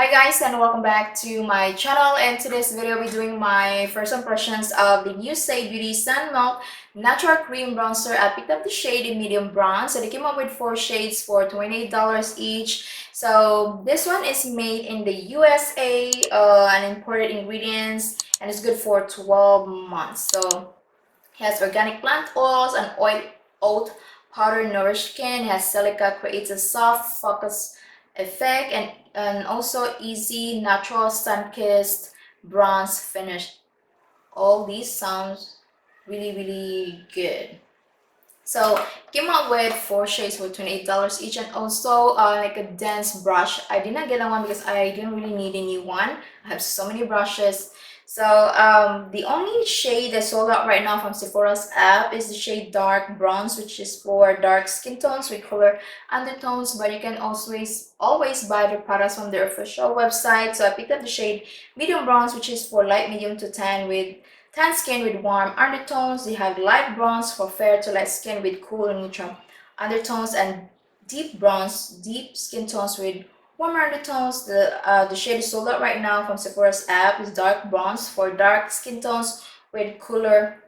Hi guys, and welcome back to my channel. And today's video I'll be doing my first impressions of the new Saie Beauty Sun Milk Natural Cream Bronzer. I picked up the shade in medium bronze, so they came up with 4 shades for $28 each. So this one is made in the USA and imported ingredients, and it's good for 12 months. So it has organic plant oils and oat powder nourished skin. It has silica, creates a soft focus effect, and also easy natural sun-kissed bronze finish. All these sounds really good. So came out with 4 shades for $28 each, and also like a dense brush. I did not get that one because I didn't really need a new one. I have so many brushes. So the only shade that's sold out right now from Sephora's app is the shade dark bronze, which is for dark skin tones with cooler undertones. But you can always buy the products from their official website. So I picked up the shade medium bronze, which is for light medium to tan with tan skin with warm undertones. They have light bronze for fair to light skin with cool and neutral undertones, and deep bronze, deep skin tones with warmer undertones. The shade is sold out right now from Sephora's app. Is dark bronze for dark skin tones with cooler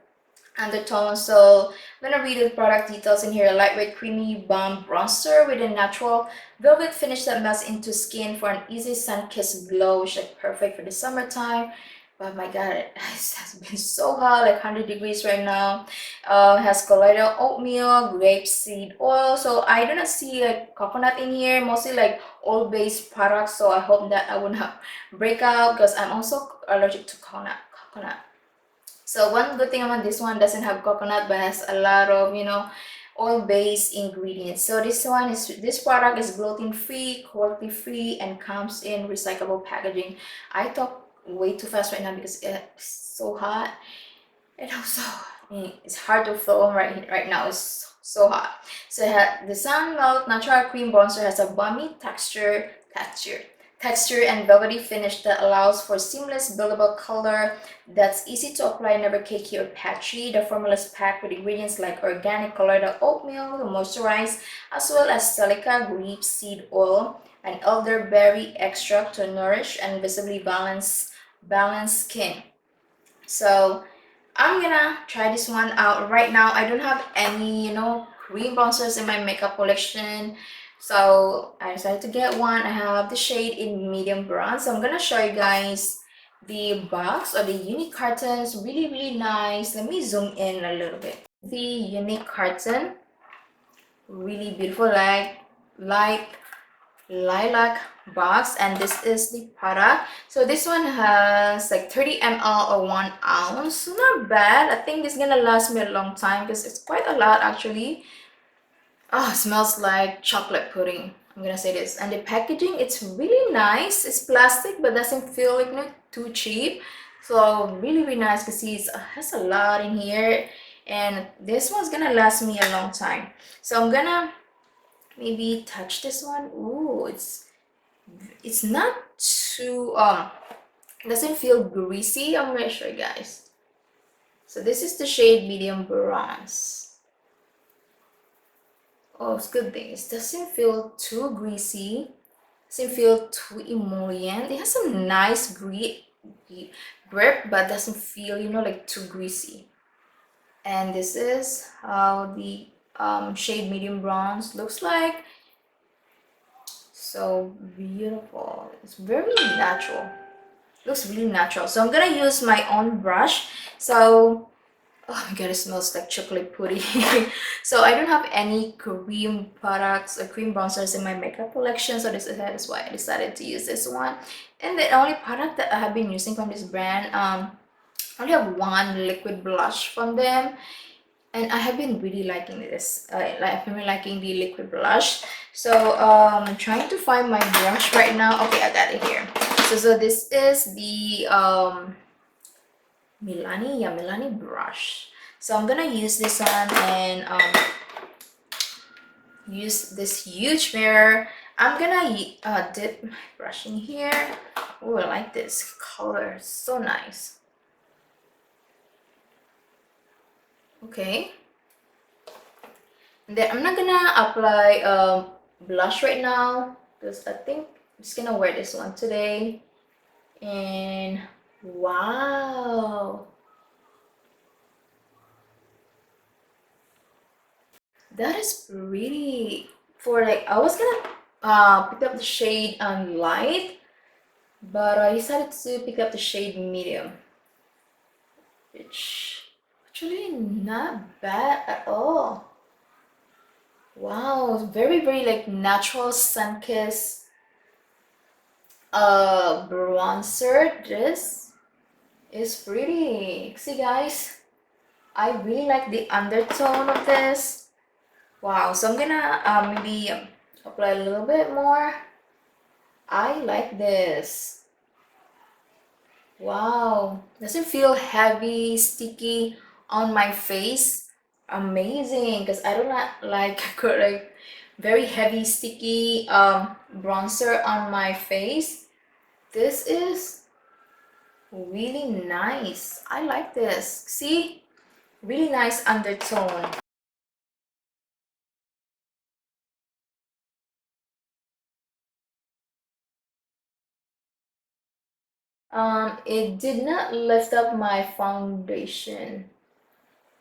undertones. So I'm gonna read the product details in here. A lightweight, creamy balm bronzer with a natural velvet finish that melts into skin for an easy sun-kissed glow, which is like perfect for the summertime. But my god, it has been so hot, like 100 degrees right now. Has colloidal oatmeal, grapeseed oil. So I do not see like coconut in here, mostly like oil-based products. So I hope that I will not break out because I'm also allergic to coconut. So one good thing about this one, doesn't have coconut but has a lot of oil-based ingredients. So this product is gluten-free, cruelty-free, and comes in recyclable packaging. I talk way too fast right now because it's so hot, and also it's hard to film right now. It's so hot. So the Sun Milk Natural Cream Bronzer has a balmy texture and velvety finish that allows for seamless buildable color that's easy to apply, never cakey or patchy. The formula is packed with ingredients like organic colloidal oatmeal to moisturize, as well as silica, grapeseed oil, and elderberry extract to nourish and visibly balance skin. So I'm gonna try this one out right now. I don't have any cream bronzers in my makeup collection, so I decided to get one. I have the shade in medium bronze. So I'm gonna show you guys the box or the unique cartons. Really nice. Let me zoom in a little bit. The unique carton, really beautiful, like light lilac box, and this is the product. So this one has like 30 ml or 1 ounce. Not bad. I think this is gonna last me a long time because it's quite a lot actually. Oh, it smells like chocolate pudding, I'm gonna say this. And the packaging, it's really nice. It's plastic but doesn't feel like too cheap. So really nice. You can see it has a lot in here, and this one's gonna last me a long time. So I'm gonna maybe touch this one. Ooh, it's not too doesn't feel greasy. I'm gonna show you guys. So this is the shade medium bronze. Oh, it's good thing it doesn't feel too greasy, doesn't feel too emollient. It has some nice grip but doesn't feel like too greasy. And this is how the shade medium bronze looks like. So beautiful. It's very natural. Looks really natural. So I'm gonna use my own brush. So oh my god, it smells like chocolate pudding. So I don't have any cream products or cream bronzers in my makeup collection, so that is why I decided to use this one. And the only product that I have been using from this brand, I only have one liquid blush from them, and I have been really liking this. I've been really liking the liquid blush. So I'm trying to find my brush right now. Okay, I got it here. So this is the Milani brush. So I'm gonna use this one and use this huge mirror. I'm gonna dip my brush in here. Oh, I like this color, so nice. Okay, and then I'm not gonna apply blush right now because I think just gonna wear this one today. And wow, that is pretty. For like, I was gonna pick up the shade light, but I decided to pick up the shade medium, which actually not bad at all. Wow, very like natural sun kiss bronzer. This is pretty. See guys, I really like the undertone of this. Wow, so I'm gonna maybe apply a little bit more. I like this. Wow, doesn't feel heavy, sticky on my face. Amazing, because I do not like like very heavy, sticky bronzer on my face. This is really nice. I like this. See, really nice undertone. It did not lift up my foundation.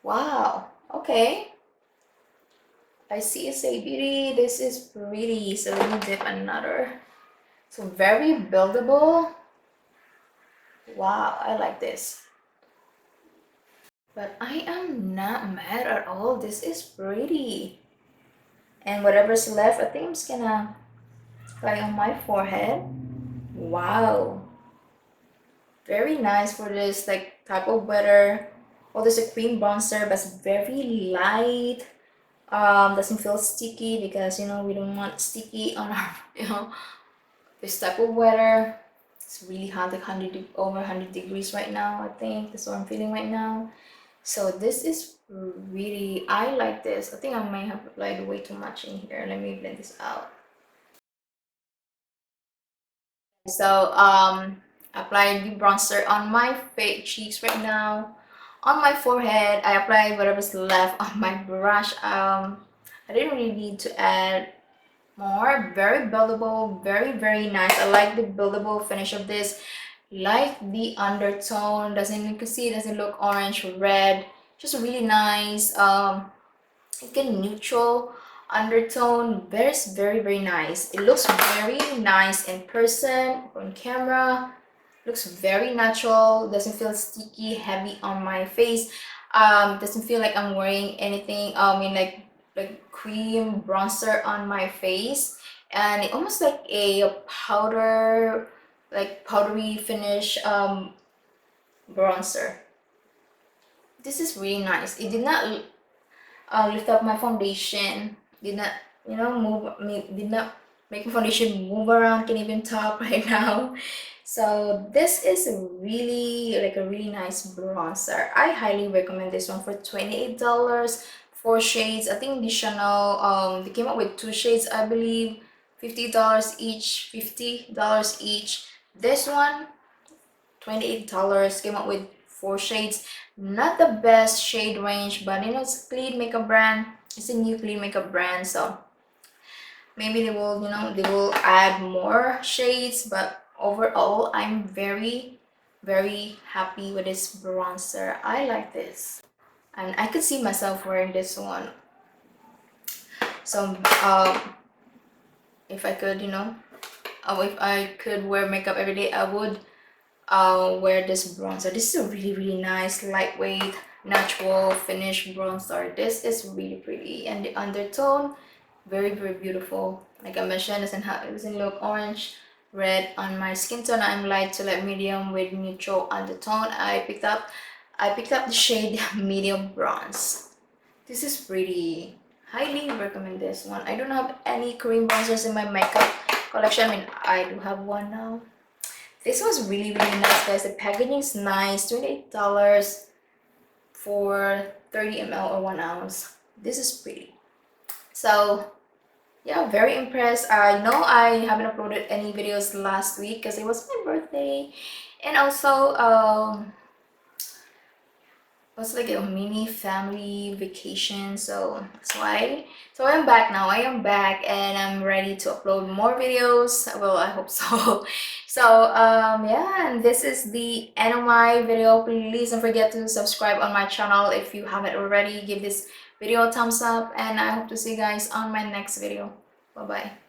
Wow, okay. I see a Saie Beauty. This is pretty. So let me dip another. So very buildable. Wow, I like this. But I am not mad at all. This is pretty. And whatever's left, I think I'm just gonna apply on my forehead. Wow. Very nice for this like type of weather. Oh, there's a cream bronzer, but it's very light. Doesn't feel sticky because we don't want sticky on our this type of weather. It's really hot, like over 100 degrees right now. I think that's what I'm feeling right now. So this is really, I like this. I think I might have applied way too much in here. Let me blend this out. So apply the bronzer on my face cheeks right now. On my forehead, I applied whatever's left on my brush. I didn't really need to add more. Very buildable, very nice. I like the buildable finish of this. Like the undertone, doesn't, you can see it doesn't look orange or red. Just really nice. Again, neutral undertone. Very nice. It looks very nice in person, on camera. Looks very natural. Doesn't feel sticky, heavy on my face. Doesn't feel like I'm wearing anything in like cream bronzer on my face. And it almost like a powder, like powdery finish bronzer. This is really nice. It did not lift up my foundation. Did not move me, did not make my foundation move around. Can even talk right now. So this is really like a really nice bronzer. I highly recommend this one for $28. 4 shades. I think the Chanel they came up with 2 shades, I believe. $50 each. $50 each. This one, $28, came up with 4 shades. Not the best shade range, but it's a clean makeup brand. It's a new clean makeup brand, so maybe they will they will add more shades. But overall, I'm very happy with this bronzer. I like this, and I could see myself wearing this one. So if I could if I could wear makeup every day, I would wear this bronzer. This is a really nice, lightweight, natural finish bronzer. This is really pretty, and the undertone, very beautiful. Like I mentioned, it doesn't look orange, red on my skin tone. I'm light to light medium with neutral undertone. I picked up the shade medium bronze. This is pretty. Highly recommend this one. I don't have any cream bronzers in my makeup collection. I mean, I do have one now. This was really nice, guys. The packaging is nice. $28 for 30 ml or 1 ounce. This is pretty. So yeah, very impressed. I know I haven't uploaded any videos last week because it was my birthday, and also was like a mini family vacation, so that's why. So I'm back now. I am back and I'm ready to upload more videos. Well, I hope so. So yeah, and this is the end of my video. Please don't forget to subscribe on my channel if you haven't already. Give this video a thumbs up, and I hope to see you guys on my next video. Bye bye.